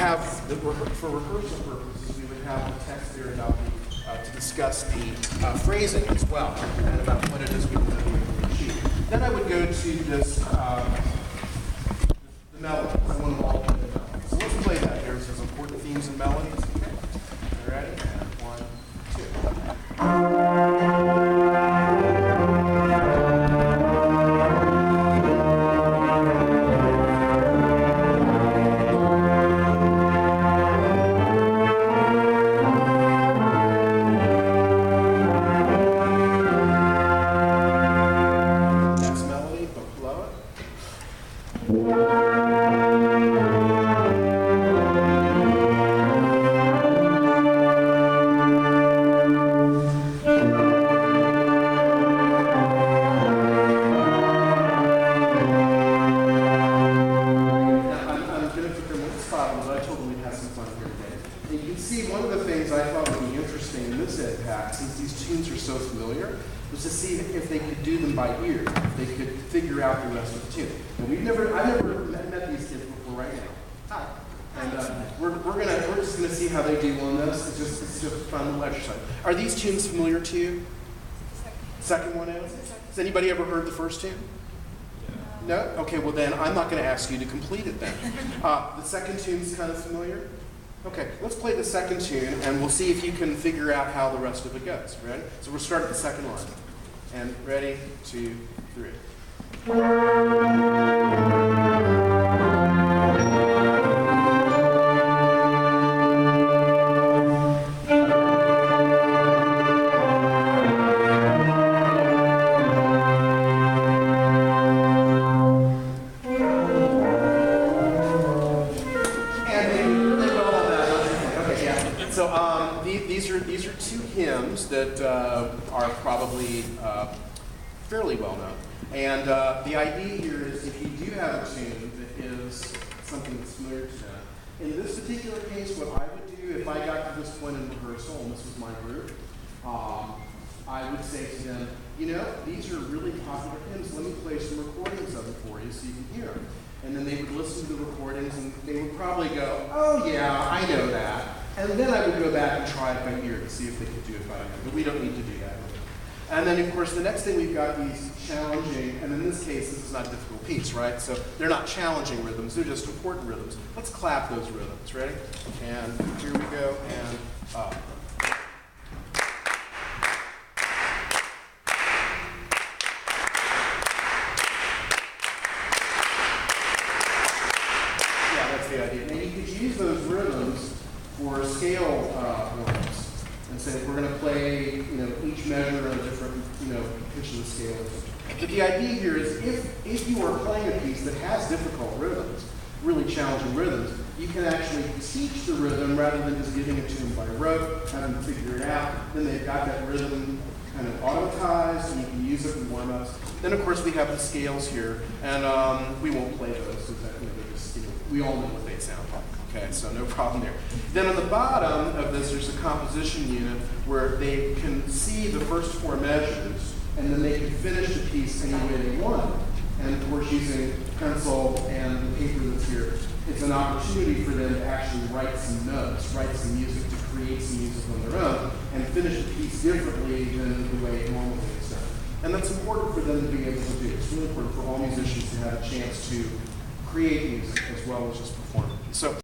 have, for rehearsal purposes, we would have the text there about to discuss the phrasing as well, and about what it is we want to be able to achieve. Then I would go to this, the melodies. I want to all play the melodies. So let's play that here. It says important themes and melodies. Okay. You ready? And 1, 2. Are these tunes familiar to you? Second one is? Has anybody ever heard the first tune? No? Okay, well then I'm not going to ask you to complete it then. The second tune's kind of familiar? Okay, let's play the second tune and we'll see if you can figure out how the rest of it goes. Ready? So we'll start at the second line. And ready, 2, 3. These are two hymns that are probably fairly well known. And the idea here is if you do have a tune that is something that's familiar to them, in this particular case, what I would do if I got to this point in rehearsal, and this was my group, I would say to them, you know, these are really popular hymns. Let me play some recordings of them for you so you can hear them. And then they would listen to the recordings and they would probably go, oh yeah, I know that. And then I would go back and try it by ear to see if they could do it by ear. But we don't need to do that. And then, of course, the next thing we've got these challenging, and in this case, this is not a difficult piece, right? So they're not challenging rhythms, they're just important rhythms. Let's clap those rhythms. Ready? And here we go, and up. Yeah, that's the idea. And you could use those rhythms for scale words. And say we're going to play, each measure on a different, pitch of the scale. But the idea here is if you are playing a piece that has difficult rhythms, really challenging rhythms, you can actually teach the rhythm rather than just giving it to them by rote, having them figure it out. Then they've got that rhythm kind of automatized, and you can use it in warm-ups. Then, of course, we have the scales here, and we won't play those because they're just, we all know what they sound like. Okay, so no problem there. Then on the bottom of this, there's a composition unit where they can see the first 4 measures, and then they can finish the piece any way they want. And of course, using pencil and the paper that's here, it's an opportunity for them to actually write some notes, write some music, to create some music on their own, and finish the piece differently than the way it normally is done. And that's important for them to be able to do. It's really important for all musicians to have a chance to create music as well as just perform it. So